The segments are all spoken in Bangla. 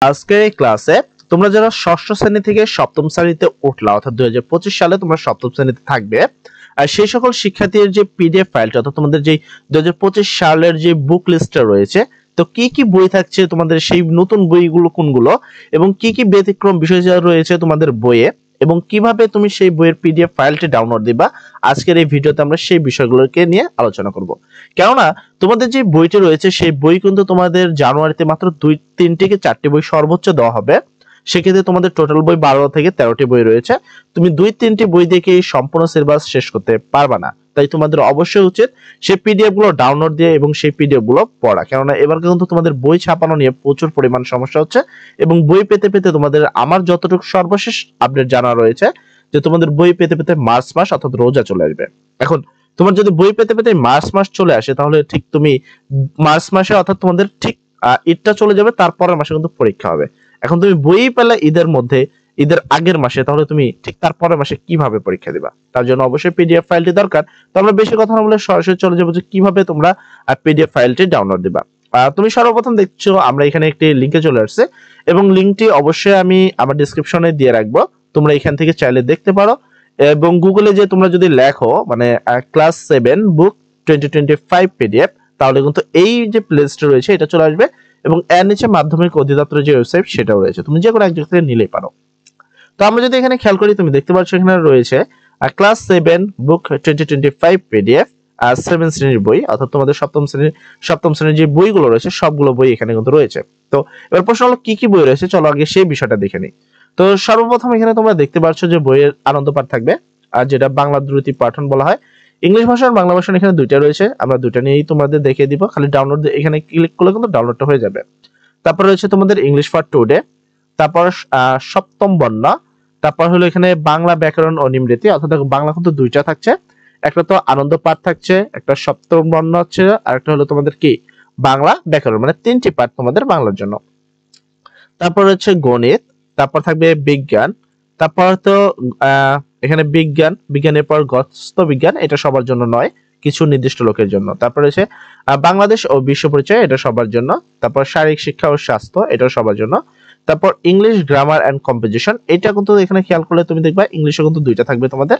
আজকের এই ক্লাসে তোমরা যারা ষষ্ঠ শ্রেণী থেকে সপ্তম শ্রেণীতে উঠলা অর্থাৎ 2025 সালে তোমরা সপ্তম শ্রেণীতে থাকবে আর সেই সকল শিক্ষার্থীর যে পিডিএফ ফাইলটা অর্থাৎ তোমাদের যে 2025 সালের যে বুক লিস্টটা রয়েছে, তো কি কি বই থাকছে তোমাদের, সেই নতুন বইগুলো কোনগুলো এবং কি কি ব্যতিক্রম বিষয় রয়েছে তোমাদের বইয়ে এবং কিভাবে তুমি সেই বইয়ের পিডিএফ ফাইলটি ডাউনলোড দিবা, আজকের এই ভিডিওতে আমরা সেই বিষয়গুলোকে নিয়ে আলোচনা করব। কেননা তোমাদের যে বইটি রয়েছে সেই বই কিন্তু তোমাদের জানুয়ারিতে মাত্র 2-3 থেকে 4টি বই সর্বোচ্চ দেওয়া হবে। সেক্ষেত্রে তোমাদের টোটাল বই 12 থেকে 13টি বই রয়েছে। তুমি 2-3টি বই দেখে সম্পূর্ণ সিলেবাস শেষ করতে পারবা না, তাই তোমাদের অবশ্যই উচিত সেই পিডিএফ গুলো ডাউনলোড দিয়ে এবং সেই পিডিএফ গুলো পড়া। কেননা এবার কিন্তু তোমাদের বই ছাপানো নিয়ে প্রচুর পরিমাণ সমস্যা হচ্ছে এবং বই পেতে পেতে তোমাদের আমার যতটুকু সর্বশেষ আপডেট জানা রয়েছে যে তোমাদের বই পেতে পেতে মার্চ মাস অর্থাৎ রোজা চলে আসবে। এখন তোমার যদি বই পেতে পেতে মার্চ মাস চলে আসে তাহলে ঠিক তুমি মার্চ মাসে অর্থাৎ তোমাদের ঠিক ঈদটা চলে যাবে, তারপরের মাসে কিন্তু পরীক্ষা হবে। এখন তুমি বই পেলে ঈদের মধ্যে, ঈদের আগের মাসে, তাহলে তুমি ঠিক তারপরের মাসে কিভাবে পরীক্ষা দিবা? তার জন্য অবশ্যই পিডিএফ ফাইলটি দরকার। তো আমরা বেশি কথা না বলে সরাসরি চলে যাবো যে কিভাবে তোমরা পিডিএফ ফাইলটি ডাউনলোড দিবা। তুমি সর্বপ্রথম দেখছো আমরা এখানে একটি লিংকে চলে আসছে এবং লিংকটি অবশ্যই আমি আমার ডেসক্রিপশনে দিয়ে রাখবো, তোমরা এখান থেকে চাইলে দেখতে পারো। এবং গুগলে যে তোমরা যদি লেখো মানে ক্লাস 7 বুক 2025 পিডিএফ, তাহলে কিন্তু এই যে প্লে স্টোর রয়েছে এটা চলে আসবে এবং এর নিচে মাধ্যমিক অধিদপ্তরের যে ওয়েবসাইট সেটাও রয়েছে, তুমি যে কোনো এক জায়গা থেকে নিলেই পারো। তো আমরা যদি এখানে খেয়াল করি তুমি দেখতে পাচ্ছ এখানে রয়েছে ক্লাস 7 বুক 2025 পিডিএফ 7 শ্রেণীর বই, অর্থাৎ তোমাদের সপ্তম শ্রেণীর যে বইগুলো রয়েছে সবগুলো বই এখানে কিন্তু রয়েছে। তো এবার প্রশ্ন হলো কি কি বই রয়েছে, চলো আগে সেই বিষয়টা দেখে নিই। তো সর্বপ্রথম এখানে তোমরা দেখতে পাচ্ছ যে বইয়ের আনন্দ পাঠ থাকবে, আর যেটা বাংলা দ্রুতি পাঠন বলা হয়। ইংলিশ ভাষা আর বাংলা ভাষা এখানে দুইটা রয়েছে, আমরা দুইটা নিয়েই তোমাদের দেখিয়ে দিব, খালি ডাউনলোড এখানে ক্লিক করলে কিন্তু ডাউনলোডটা হয়ে যাবে। তারপর রয়েছে তোমাদের ইংলিশ ফর টুডে, তারপর সপ্তম বর্ণ, তারপর হলো এখানে বাংলা ব্যাকরণ ও নিমৃতি, অর্থাৎ বাংলা কিন্তু দুইটা থাকছে, একটা তো আনন্দ পাঠ থাকছে, একটা সপ্তম বর্ণ হচ্ছে, আর একটা হলো তোমাদের কি বাংলা ব্যাকরণ, মানে 3টি পাঠ তোমাদের বাংলার জন্য। তারপর হচ্ছে গণিত, তারপর থাকবে বিজ্ঞান, তারপর তো এখানে বিজ্ঞানের পর গস্ত বিজ্ঞান, এটা সবার জন্য নয়, কিছু নির্দিষ্ট লোকের জন্য। তারপর হচ্ছে বাংলাদেশ ও বিশ্ব পরিচয়, এটা সবার জন্য। তারপর শারীরিক শিক্ষা ও স্বাস্থ্য, এটা সবার জন্য। তারপর ইংলিশ গ্রামার এন্ড কম্পোজিশন, এটা কিন্তু এখানে খেয়াল করলে তুমি দেখবা ইংলিশে কিন্তু দুইটা থাকবে তোমাদের,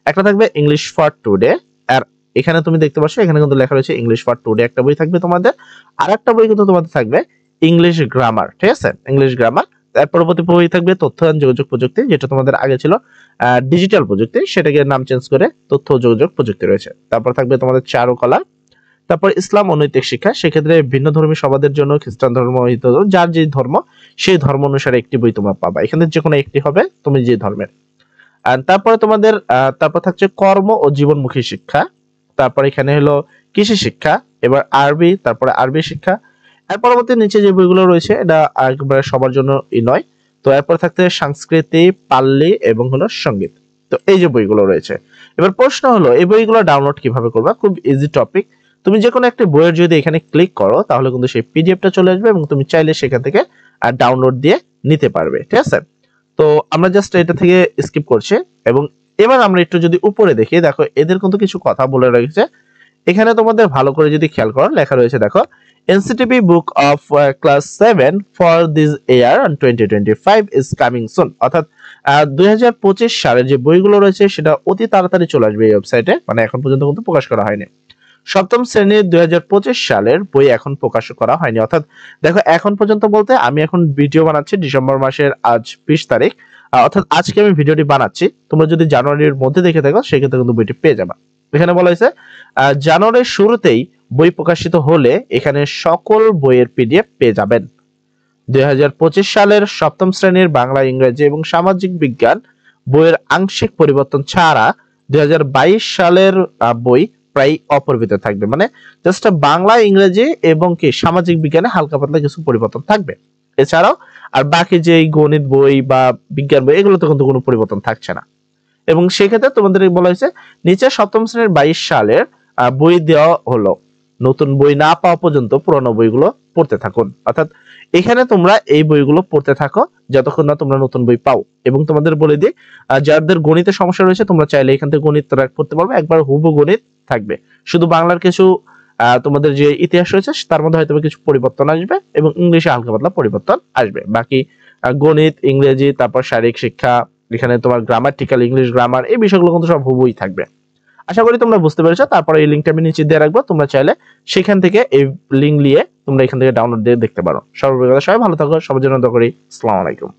একটা থাকবে ইংলিশ ফর টুডে, আর এখানে তুমি দেখতে পাচ্ছ এখানে কিন্তু লেখা রয়েছে ইংলিশ ফর টুডে একটা বই থাকবে তোমাদের, আর একটা বই কিন্তু তোমাদের থাকবে ইংলিশ গ্রামার, ঠিক আছে, ইংলিশ গ্রামার। তার পরবর্তী বই থাকবে তথ্য ও যোগাযোগ প্রযুক্তি, যেটা তোমাদের আগে ছিল ডিজিটাল প্রযুক্তি, সেটাকে নাম চেঞ্জ করে তথ্য ও যোগাযোগ প্রযুক্তি রয়েছে। তারপর থাকবে তোমাদের চারুকলা, তারপর ইসলাম ও নৈতিক শিক্ষা, সেক্ষেত্রে ভিন্ন ধর্মী সবাদের জন্য খ্রিস্টান ধর্ম, যার যে ধর্ম সেই ধর্ম অনুসারে একটি বই তোমরা পাবা, এখানে যে কোনো একটি হবে তুমি যে ধর্মের। আর তারপরে তোমাদের তারপর থাকছে কর্ম ও জীবনমুখী শিক্ষা, তারপর এখানে হলো কৃষি শিক্ষা, এবার আরবি, তারপরে আরবি শিক্ষা। এর পরবর্তী নিচে যে বইগুলো রয়েছে এটা একবারে সবার জন্য নয়। তো এরপর থাকতে সংস্কৃতি, পাল্লি এবং হলো সঙ্গীত। তো এই যে বইগুলো রয়েছে, এবার প্রশ্ন হলো এই বইগুলো ডাউনলোড কিভাবে করবা? খুব ইজি টপিক, তুমি যে কোনো একটা বইয়ের যদি এখানে ক্লিক করো তাহলে কিন্তু সেই পিডিএফটা চলে আসবে এবং তুমি চাইলে সেখান থেকে ডাউনলোড দিয়ে নিতে পারবে, ঠিক আছে। তো আমরা জাস্ট এটা থেকে স্কিপ করছি এবং এবার আমরা একটু যদি উপরে দেখি, দেখো এদের কিন্তু কিছু কথা বলে রেখেছে এখানে, তোমাদের ভালো করে যদি খেয়াল করো লেখা রয়েছে দেখো NCTB book of class 7 for this year on 2025 is coming soon, অর্থাৎ 2025 সালের যে বইগুলো রয়েছে সেটা অতি তাড়াতাড়ি চলে আসবে এই ওয়েবসাইটে, মানে এখন পর্যন্ত কিন্তু প্রকাশ করা হয়নি। সপ্তম শ্রেণীর 2025 সালের বই এখন প্রকাশ করা হয়নি, অর্থাৎ দেখো এখন পর্যন্ত বলতে আমি এখন ভিডিও বানাচ্ছি ডিসেম্বর মাসের আজ 20 তারিখ, অর্থাৎ আজকে আমি ভিডিওটি বানাচ্ছি, তোমরা যদি জানুয়ারির মধ্যে দেখে থাকো সেক্ষেত্রে কিন্তু বইটি পেয়ে যাবে। এখানে বলা হয়েছে জানুয়ারির শুরুতেই বই প্রকাশিত হলে এখানে সকল বইয়ের পিডিএফ পেয়ে যাবেন। 2025 সালের সপ্তম শ্রেণীর বাংলা, ইংরেজি এবং সামাজিক বিজ্ঞান বইয়ের আংশিক পরিবর্তন ছাড়া 2022 সালের বই প্রায় অপরিবর্তিত থাকবে, মানে জাস্ট বাংলা, ইংরেজি এবং কি সামাজিক বিজ্ঞানে হালকা পাতলা কিছু পরিবর্তন থাকবে, এছাড়াও আর বাকি যে গণিত বই বা বিজ্ঞান বই এগুলোতে কিন্তু কোনো পরিবর্তন থাকছে না। এবং সেক্ষেত্রে তোমাদের বলা হয়েছে নিচে সপ্তম শ্রেণীর 22 সালের বই দেওয়া হলো, নতুন বই না পাওয়া পর্যন্ত পুরনো বইগুলো পড়তে থাকুন, অর্থাৎ এখানে তোমরা এই বইগুলো পড়তে থাকো যতক্ষণ না তোমরা নতুন বই পাও। এবং তোমাদের বলে দিই যাদের গণিতের সমস্যা রয়েছে তোমরা চাইলে এখান থেকে গণিত ট্র্যাক করতে পারবে, একবার হুবহু গণিত থাকবে, শুধু বাংলার কিছু তোমাদের যে ইতিহাস রয়েছে তার মধ্যে হয়তো কিছু পরিবর্তন আসবে এবং ইংলিশে হালকা পাতলা পরিবর্তন আসবে। বাকি গণিত, ইংরেজি, তারপর শারীরিক শিক্ষা, এখানে তোমার গ্রামাটিক্যাল ইংলিশ গ্রামার, এই বিষয়গুলো কিন্তু সব হুবই থাকবে। আশা করি তোমরা বুঝতে পেরেছো। তারপরে এই লিঙ্কটা আমি নিচে দিয়ে রাখবো, তোমরা চাইলে সেখান থেকে এই লিঙ্ক নিয়ে তোমরা এখান থেকে ডাউনলোড দিয়ে দেখতে পারো। সর্বপ্রকার সবাই ভালো থাকো, সবার জন্য দোয়া করি। আসসালামু আলাইকুম।